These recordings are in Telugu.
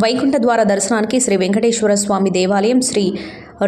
వైకుంఠ ద్వార దర్శనానికి శ్రీ వెంకటేశ్వర స్వామి దేవాలయం, శ్రీ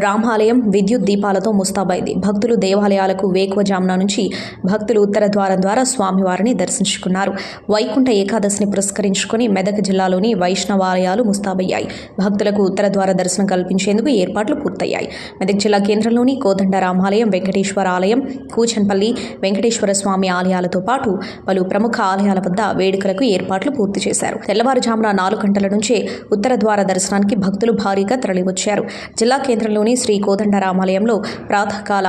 రామాలయం విద్యుత్ దీపాలతో ముస్తాబైంది. భక్తులు దేవాలయాలకు వేకువజామున నుంచి భక్తులు ఉత్తర ద్వారం ద్వారా స్వామివారిని దర్శించుకున్నారు. వైకుంఠ ఏకాదశిని పురస్కరించుకుని మెదక్ జిల్లాలోని వైష్ణవాలయాలు ముస్తాబయ్యాయి. భక్తులకు ఉత్తర ద్వార దర్శనం కల్పించేందుకు ఏర్పాట్లు పూర్తయ్యాయి. మెదక్ జిల్లా కేంద్రంలోని కోదండ రామాలయం, వెంకటేశ్వర ఆలయం, కూచన్పల్లి వెంకటేశ్వర స్వామి ఆలయాలతో పాటు పలు ప్రముఖ ఆలయాల వద్ద వేడుకలకు ఏర్పాట్లు పూర్తి చేశారు. తెల్లవారుజామున 4 గంటల నుంచే ఉత్తర ద్వార దర్శనానికి భక్తులు భారీగా తరలివచ్చారు. జిల్లా కేంద్రంలోని శ్రీ కోదండ రామాలయంలో ప్రాతకాల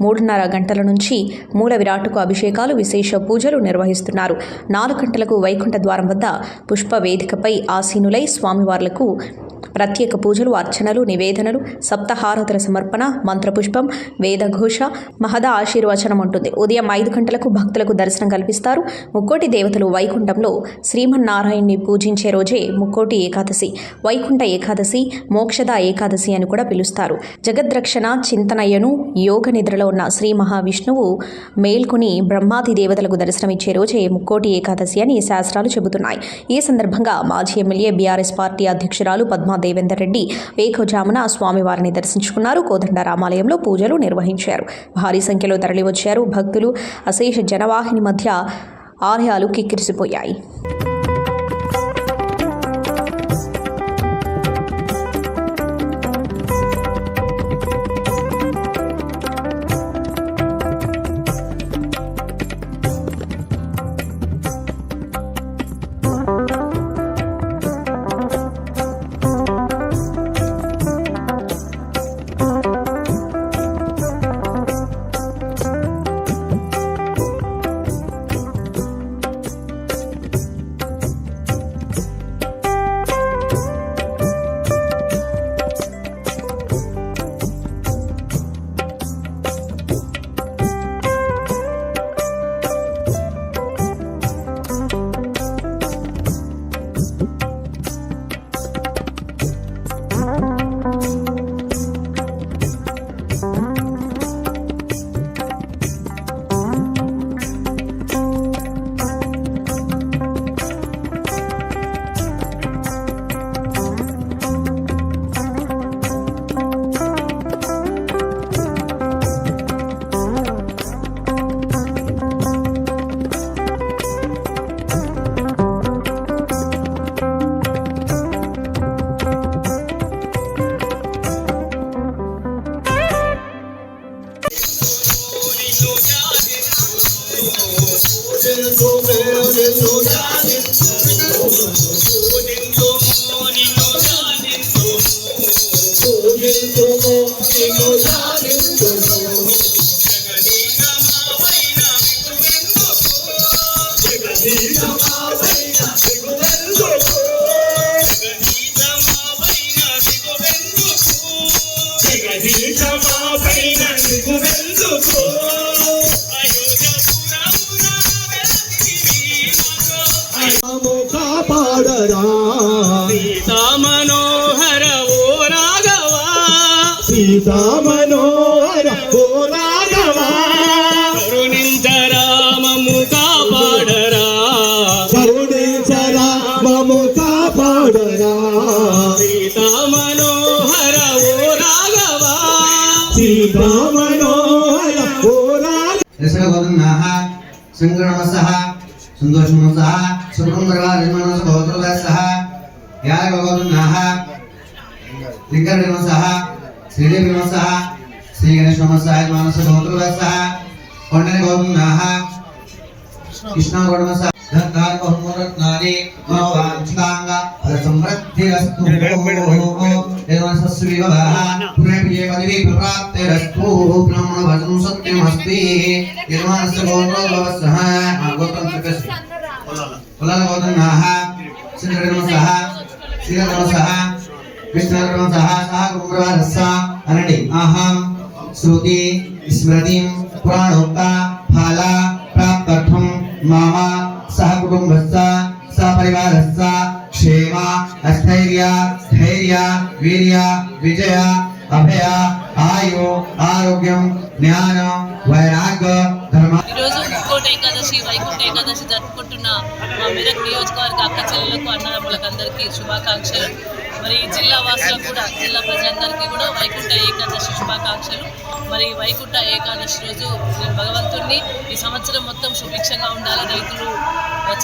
3:30 గంటల నుంచి మూల విరాట్టుకు అభిషేకాలు, విశేష పూజలు నిర్వహిస్తున్నారు. 4 గంటలకు వైకుంఠ ద్వారం వద్ద పుష్ప వేదికపై ఆసీనులై స్వామివార్లకు ప్రత్యేక పూజలు, అర్చనలు, నివేదనలు, సప్తహారతుల సమర్పణ, మంత్రపుష్పం, వేదఘోష, మహద ఆశీర్వచనం ఉంటుంది. ఉదయం 5 గంటలకు భక్తులకు దర్శనం కల్పిస్తారు. ముక్కోటి దేవతలు వైకుంఠంలో శ్రీమన్నారాయణ్ణి పూజించే రోజే ముక్కోటి ఏకాదశి, వైకుంఠ ఏకాదశి, మోక్షద ఏకాదశి అని కూడా పిలుస్తారు. జగద్రక్షణ చింతనయ్యను యోగ నిద్రలో ఉన్న శ్రీ మహావిష్ణువు మేల్కొని బ్రహ్మాది దేవతలకు దర్శనమిచ్చే రోజే ముక్కోటి ఏకాదశి అని శాస్త్రాలు చెబుతున్నాయి. ఈ సందర్భంగా మాజీ ఎమ్మెల్యే బీఆర్ఎస్ పార్టీ అధ్యక్షురాలు పద్మా దేవేందర్ రెడ్డి వేకువజామున స్వామివారిని దర్శించుకున్నారు. కోదండ రామాలయంలో పూజలు నిర్వహించారు. భారీ సంఖ్యలో తరలివచ్చారు భక్తులు. అశేష జనవాహిని మధ్య ఆలయాలు కిక్కిరిసిపోయాయి. సీతా మనోహర ఓ రాఘవా, సీతా మనోహర ఓ రాఘవా, కరుణించరా మమ్ము కాపాడరా, కరుణించరా మమ్ము కాపాడరా, సీతా మనోహర ఓ రాఘవా, సీతా మనోహర ఓ రాఘవా. సంగ్రమసః సంతోషమసః సుఖంగరవారిమనస గోత్రవసః యాగవగుణః లింగరిమసః శ్రీదేవిమసః శ్రీ గణేశమసః మానస గోత్రవసః కొండని గోగుణః కృష్ణగోడమసః ధర్గాయ బహుమరత్నాని మనోవాంఛితాంగ ఫలసమృద్ధిరస్తు దేవసస్వివః పురేపియే పదవి ప్రాప్తిరస్తు బ్రహ్మవచనం సత్యమస్తి నిర్మాణస్య గోత్రవసః గోత్రం త్రికసి కులాల గోత్రనాః శ్రీధర్మసః శ్రీధర్మసః విష్ణుధర్మసః సహ కుమారస్స అనండి అహం శ్రుతి స్మృతిం పురాణోక్త ఫల ప్రాప్తర్థం మమ సహ కుటుంబస్స సపరివారస్స క్షేమ అస్థైర్య ధైర్య వీర్య విజయ అభయ ఆయు ఆరోగ్యం జ్ఞానం వైరాగ్య ధర్మ. ఈరోజు ముక్కోటి ఏకాదశి వైకుంఠ ఏకాదశి జరుపుకుంటున్న మా మెదక్ నియోజకవర్గ అక్క చెల్లెలకు అన్నదమ్ములకు అందరికీ శుభాకాంక్షలు. మరి జిల్లా వాసులకు కూడా, జిల్లా ప్రజలందరికీ కూడా వైకుంఠ ఏకాదశి శుభాకాంక్షలు. మరి వైకుంఠ ఏకాదశి రోజు నేను భగవంతుడిని ఈ సంవత్సరం మొత్తం సుభిక్షంగా ఉండాలి, రైతులు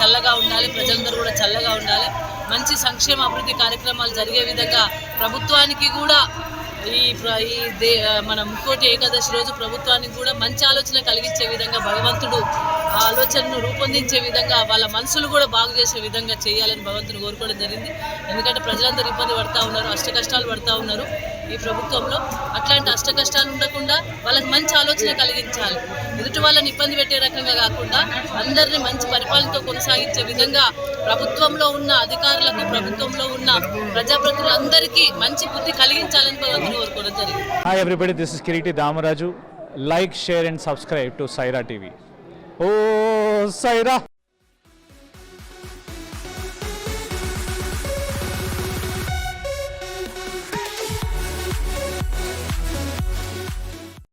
చల్లగా ఉండాలి, ప్రజలందరూ కూడా చల్లగా ఉండాలి, మంచి సంక్షేమ అభివృద్ధి కార్యక్రమాలు జరిగే విధంగా ప్రభుత్వానికి కూడా మన ముక్కోటి ఏకాదశి రోజు ప్రభుత్వానికి కూడా మంచి ఆలోచన కలిగించే విధంగా భగవంతుడు ఆ ఆలోచనను రూపొందించే విధంగా వాళ్ళ మనసులు కూడా బాగు చేసే విధంగా చేయాలని భగవంతుడు కోరుకోవడం జరిగింది. ఎందుకంటే ప్రజలందరూ ఇబ్బంది పడుతూ ఉన్నారు, అష్ట కష్టాలు పడుతూ ఉన్నారు ఈ ప్రభుత్వంలో. అట్లాంటి అష్ట కష్టాలు ఉండకుండా వాళ్ళకి మంచి ఆలోచన కలిగించాలి, ఎదుటి వాళ్ళని ఇబ్బంది పెట్టే రకంగా కాకుండా అందరినీ మంచి పరిపాలనతో కొనసాగించే విధంగా ప్రభుత్వంలో ఉన్న అధికారులకు, ప్రభుత్వంలో ఉన్న ప్రజాప్రతినిధులందరికీ మంచి బుద్ధి కలిగించాలని భగవంతుడు కోరుకోవడం జరిగింది. Hi everybody, this is Kiriti Damaraju. Like, share and subscribe to Saira TV. Oh, Saira!